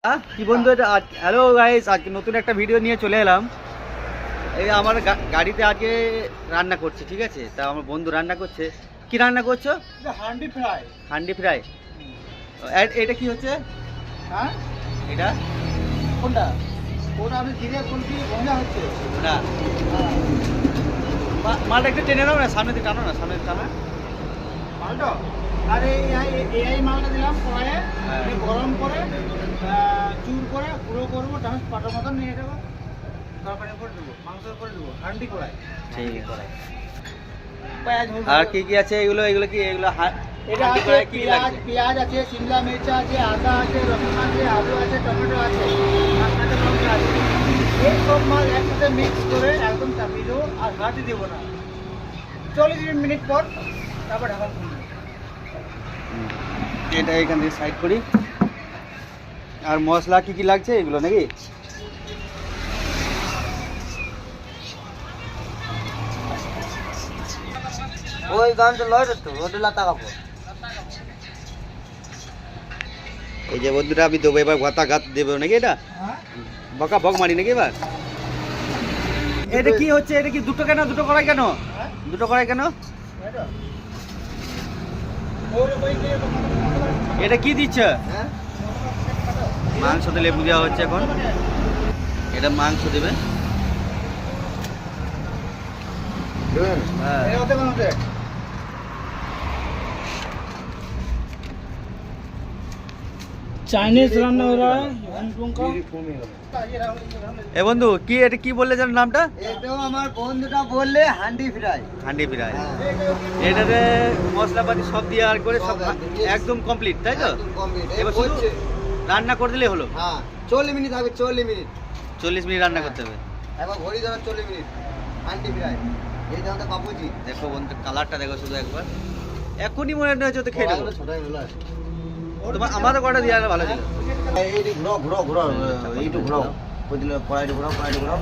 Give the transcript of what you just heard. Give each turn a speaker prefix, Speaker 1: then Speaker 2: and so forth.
Speaker 1: কি বন্ধু এটা হ্যালো গাইস, আজকে নতুন একটা ভিডিও নিয়ে চলে এলাম। এই আমার গাড়িতে আজকে রান্না করছে, ঠিক আছে? তা আমার বন্ধু রান্না করছে। কি রান্না করছো?
Speaker 2: হান্ডি ফ্রাই।
Speaker 1: হান্ডি ফ্রাই। এটা কি হচ্ছে?
Speaker 2: হ্যাঁ,
Speaker 1: এটা
Speaker 2: কোনটা? ওটা আমি জিরে বলছি ভোজা হচ্ছে
Speaker 1: না, মালটা একটু টেনে নাও না, সামনে দিকে টানো না, সামনে দিকে টানো।
Speaker 2: মালটা আর এই মালটা দিলাম কড়াইয়ে,
Speaker 1: হ্যাঁ।
Speaker 2: গরম করে চুর করে গুঁড়ো করবো, তারপর পাটার মতন নিয়ে যাবো, তরকারি করে দেবো, মাংস করে দেবো, হান্ডি কড়াই।
Speaker 1: ঠিক আছে।
Speaker 2: পেঁয়াজ
Speaker 1: আর কি কি আছে এগুলো? এগুলো কি? এগুলো
Speaker 2: এটা
Speaker 1: হান্ডি
Speaker 2: আছে
Speaker 1: ফ্রাই কি
Speaker 2: পেঁয়াজ,
Speaker 1: লাগছে?
Speaker 2: পেঁয়াজ আছে, শিমলা মির্চ আছে, আদা আছে, রসুন আছে, আলু আছে, টমেটো আছে, আর কাঁচা লঙ্কা আছে। এই সব মাল একসাথে মিক্স করে একদম চাপিয়ে দেবো, আর হাতে দেবো না। 40 মিনিট পর তারপর ঢাকা খুলবো।
Speaker 1: এটা এখান থেকে সাইড করি। আর মশলা কি কি লাগছে এগুলো নাকি?
Speaker 2: ওই গানটা লয় তো ওটা লাতা কাপড়।
Speaker 1: এই যে বন্ধুরা আমি দেবো এবার গতা গাত দেবো নাকি? এটা বকা বক মারি নাকি এবার? এটা কি হচ্ছে? এটা কি দুটো কেন? দুটো কড়াই কেন? দুটো কড়াই কেন? এটা কি দিচ্ছ? মাংস দিলে বুঝা হচ্ছে এখন। এটা মাংস দেবে। হ্যাঁ।
Speaker 2: चाइनीज रान्ना हो रहा है।
Speaker 1: এ বন্ধু কি এটা কি বললে যেন নামটা?
Speaker 2: এটাও আমার বন্ধুটা বললে হান্ডি ফ্রাই।
Speaker 1: হান্ডি ফ্রাই। এটাতে মশলাপাতি সব দিয়ে আর করে সব একদম কমপ্লিট, তাই তো? এবার শুধু রান্না করে দিলেই হলো।
Speaker 2: হ্যাঁ, 40 মিনিট হবে, 40 মিনিট।
Speaker 1: 40 মিনিট রান্না করতে হবে।
Speaker 2: একবার ঘড়ি ধরে 40 মিনিট হান্ডি ফ্রাই। এই দামটা বাপুজি।
Speaker 1: দেখো বন্ধু কালারটা দেখো শুধু একবার। এখনই মনে হচ্ছে তো খেয়ে নেবো।
Speaker 2: ছোটাই হলো।
Speaker 1: তোমার আমারও কটা দিয়ে আর ভালো ছিল।
Speaker 2: এইটু ঘুরাও, ঘুরাও, ঘুরাও, এইটু ঘুরাও। কড়াইটু ঘুরাও, কড়াইটু ঘুরাও।